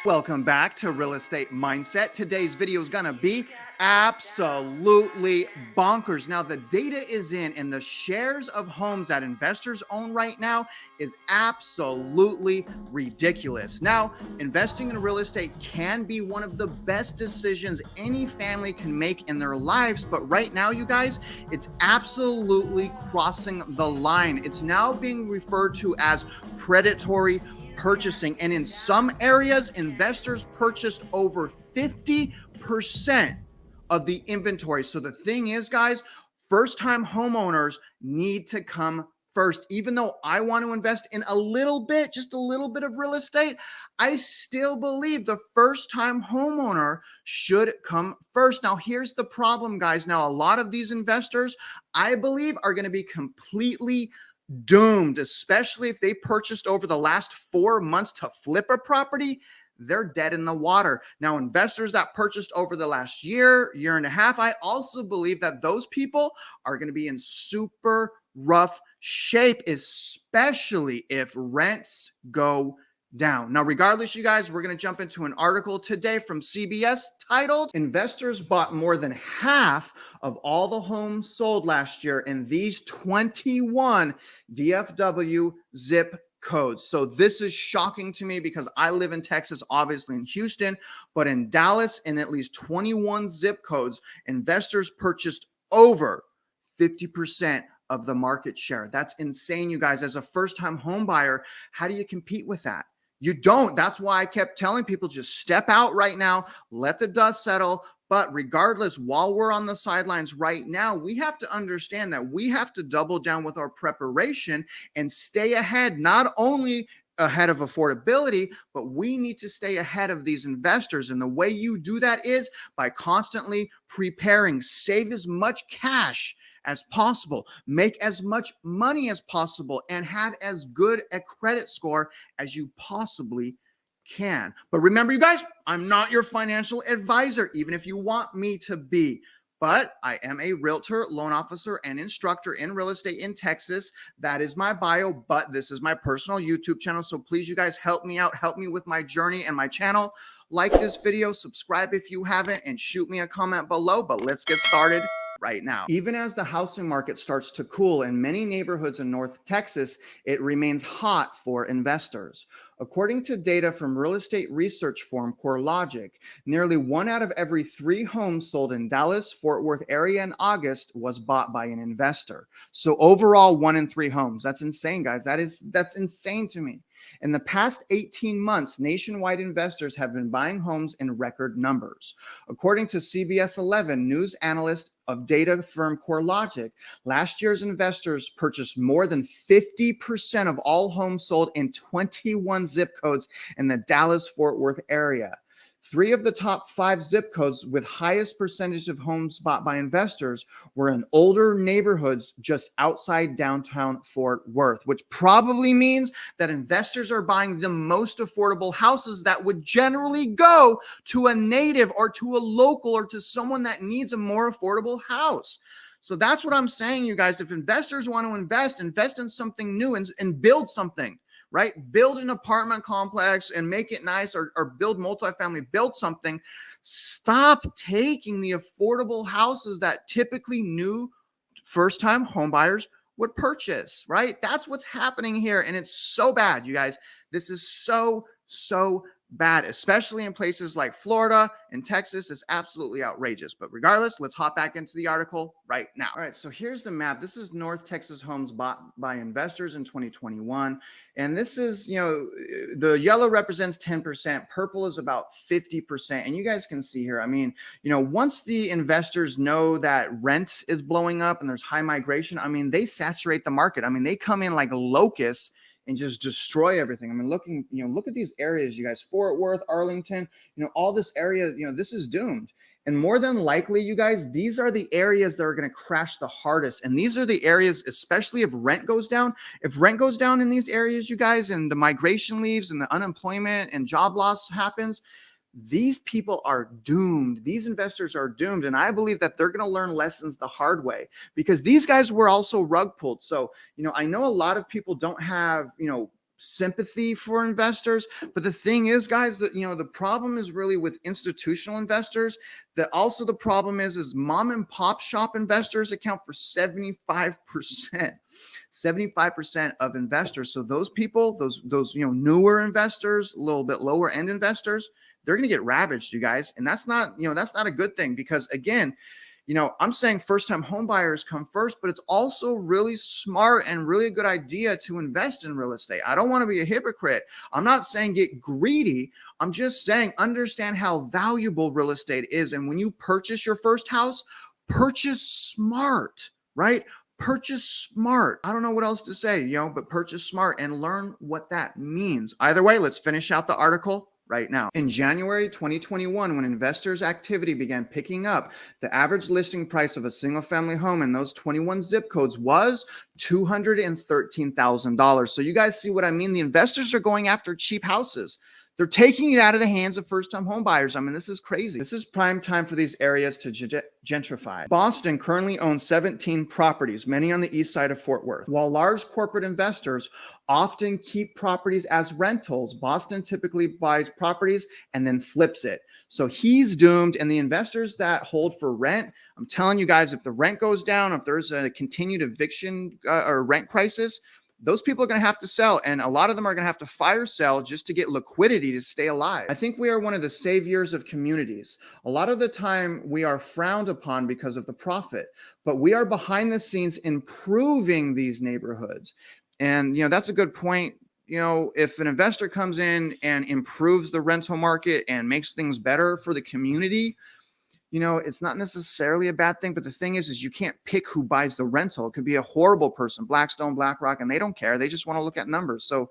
Welcome back to Real Estate Mindset. Today's video is going to be absolutely bonkers. Now, the data is in, and the shares of homes that investors own right now is absolutely ridiculous. Now, investing in real estate can be one of the best decisions any family can make in their lives, but right now, you guys, it's absolutely crossing the line. It's now being referred to as predatory purchasing, and in some areas, investors purchased over 50% of the inventory. So the thing is, guys, first-time homeowners need to come first. Even though I want to invest in a little bit, just a little bit of real estate, I still believe the first-time homeowner should come first. Now, here's the problem, guys. Now, a lot of these investors, I believe, are going to be completely doomed, especially if they purchased over the last 4 months to flip a property. They're dead in the water. Now, investors that purchased over the last year and a half, I also believe that those people are going to be in super rough shape, especially if rents go down. Now, regardless, you guys, we're going to jump into an article today from CBS titled, "Investors Bought More Than Half of All the Homes Sold Last Year in These 21 DFW Zip Codes." So this is shocking to me because I live in Texas, obviously in Houston, but in Dallas, in at least 21 zip codes, investors purchased over 50% of the market share. That's insane, you guys. As a first-time home buyer, how do you compete with that? You don't. That's why I kept telling people, just step out right now, let the dust settle. But regardless, while we're on the sidelines right now, we have to understand that we have to double down with our preparation and stay ahead, not only ahead of affordability, but we need to stay ahead of these investors. And the way you do that is by constantly preparing. Save as much cash as possible, make as much money as possible, and have as good a credit score as you possibly can. But remember, you guys, I'm not your financial advisor, even if you want me to be. But I am a realtor, loan officer, and instructor in real estate in Texas. That is my bio, but this is my personal YouTube channel. So please, you guys, help me out. Help me with my journey and my channel. Like this video, subscribe if you haven't, and shoot me a comment below. But let's get started right now. Even as the housing market starts to cool in many neighborhoods in North Texas, it remains hot for investors. According to data from real estate research firm CoreLogic, nearly 1 out of every 3 homes sold in Dallas-Fort Worth area in August was bought by an investor. So overall, 1 in 3 homes. That's insane, guys. That's insane to me. In the past 18 months, nationwide investors have been buying homes in record numbers. According to CBS 11 news analyst of data firm CoreLogic, last year's investors purchased more than 50% of all homes sold in 21 zip codes in the Dallas-Fort Worth area. 3 of the top 5 zip codes with highest percentage of homes bought by investors were in older neighborhoods just outside downtown Fort Worth, which probably means that investors are buying the most affordable houses that would generally go to a native or to a local or to someone that needs a more affordable house. So that's what I'm saying, you guys. If investors want to invest in something new and build something. Right? Build an apartment complex and make it nice, or build multifamily, build something. Stop taking the affordable houses that typically new first-time homebuyers would purchase, right? That's what's happening here. And it's so bad, you guys. This is so bad, especially in places like Florida and Texas. Is absolutely outrageous. But regardless, let's hop back into the article right now. All right, so here's the map. This is North Texas homes bought by investors in 2021. And this is, the yellow represents 10%, purple is about 50%. And you guys can see here, I mean, once the investors know that rent is blowing up and there's high migration, I mean, they saturate the market. I mean, they come in like locusts and just destroy everything. I mean, look at these areas, you guys, Fort Worth, Arlington, all this area, this is doomed. And more than likely, you guys, these are the areas that are going to crash the hardest. And these are the areas, especially if rent goes down. If rent goes down in these areas, you guys, and the migration leaves and the unemployment and job loss happens, these people are doomed. These investors are doomed. And I believe that they're going to learn lessons the hard way, because these guys were also rug pulled. So, I know a lot of people don't have, sympathy for investors. But the thing is, guys, that the problem is really with institutional investors. That also the problem is mom and pop shop investors account for 75% of investors. So those people, those newer investors, a little bit lower end investors, they're going to get ravaged, you guys. And that's not a good thing, because again, I'm saying first-time home buyers come first, but it's also really smart and really a good idea to invest in real estate. I don't want to be a hypocrite. I'm not saying get greedy. I'm just saying understand how valuable real estate is. And when you purchase your first house, purchase smart, right? Purchase smart. I don't know what else to say, but purchase smart and learn what that means. Either way, let's finish out the article right now. In January 2021, when investors' activity began picking up, the average listing price of a single-family home in those 21 zip codes was $213,000. So you guys see what I mean? The investors are going after cheap houses. They're taking it out of the hands of first-time home buyers. I mean, this is crazy. This is prime time for these areas to gentrify. Boston currently owns 17 properties, many on the east side of Fort Worth. While large corporate investors often keep properties as rentals, Boston typically buys properties and then flips it. So he's doomed. And the investors that hold for rent, I'm telling you guys, if the rent goes down, if there's a continued eviction or rent crisis, those people are going to have to sell. And a lot of them are going to have to fire sell just to get liquidity to stay alive. I think we are one of the saviors of communities. A lot of the time we are frowned upon because of the profit, but we are behind the scenes improving these neighborhoods. And, that's a good point. If an investor comes in and improves the rental market and makes things better for the community, it's not necessarily a bad thing. But the thing is you can't pick who buys the rental. It could be a horrible person, Blackstone, BlackRock, and they don't care. They just want to look at numbers. So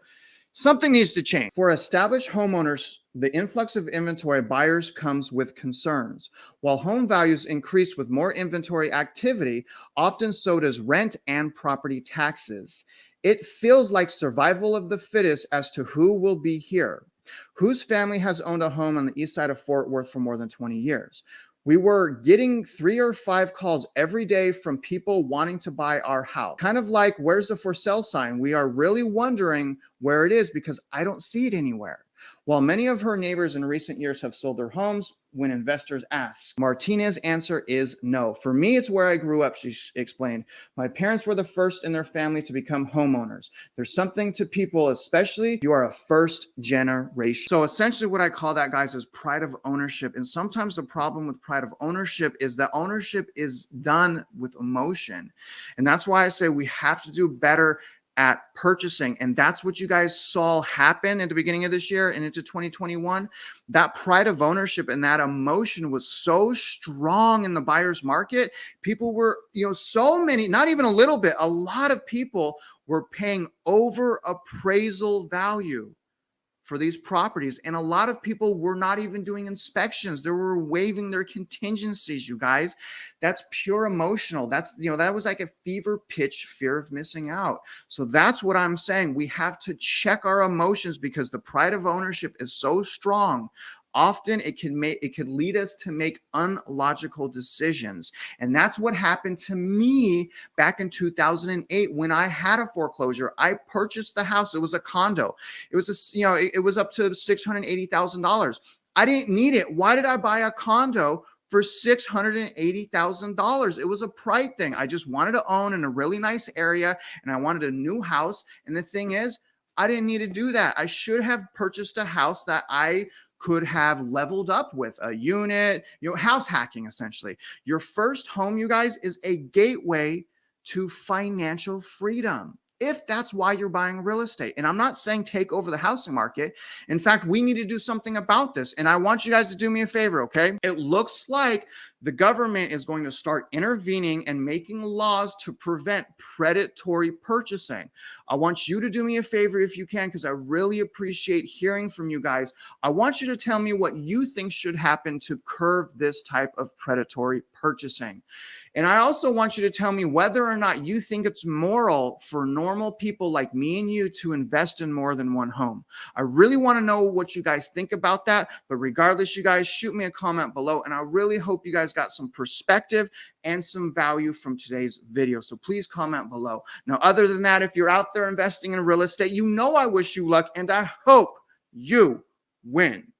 something needs to change. For established homeowners, the influx of inventory buyers comes with concerns. While home values increase with more inventory activity, often so does rent and property taxes. It feels like survival of the fittest as to who will be here. Whose family has owned a home on the east side of Fort Worth for more than 20 years? We were getting 3 or 5 calls every day from people wanting to buy our house. Kind of like, where's the for sale sign? We are really wondering where it is because I don't see it anywhere. While many of her neighbors in recent years have sold their homes, when investors ask, Martinez's answer is no. For me, it's where I grew up, she explained. My parents were the first in their family to become homeowners. There's something to people, especially if you are a first generation. So essentially what I call that, guys, is pride of ownership. And sometimes the problem with pride of ownership is that ownership is done with emotion. And that's why I say we have to do better at purchasing. And that's what you guys saw happen at the beginning of this year and into 2021. That pride of ownership and that emotion was so strong in the buyer's market. People were, so many, not even a little bit, a lot of people were paying over appraisal value for these properties. And a lot of people were not even doing inspections. They were waiving their contingencies, you guys. That's pure emotional. That's, that was like a fever pitch fear of missing out. So that's what I'm saying. We have to check our emotions because the pride of ownership is so strong. Often it could lead us to make unlogical decisions. And that's what happened to me back in 2008 when I had a foreclosure. I purchased the house. It was a condo. It was it was up to $680,000. I didn't need it. Why did I buy a condo for $680,000? It was a pride thing. I just wanted to own in a really nice area and I wanted a new house. And the thing is, I didn't need to do that. I should have purchased a house that I could have leveled up with a unit, house hacking essentially. Your first home, you guys, is a gateway to financial freedom. If that's why you're buying real estate. And I'm not saying take over the housing market. In fact, we need to do something about this. And I want you guys to do me a favor, okay? It looks like the government is going to start intervening and making laws to prevent predatory purchasing. I want you to do me a favor if you can, because I really appreciate hearing from you guys. I want you to tell me what you think should happen to curb this type of predatory purchasing. And I also want you to tell me whether or not you think it's moral for normal people like me and you to invest in more than one home. I really want to know what you guys think about that. But regardless, you guys, shoot me a comment below. And I really hope you guys guys got some perspective and some value from today's video. So please comment below. Now, other than that, if you're out there investing in real estate, you know I wish you luck and I hope you win.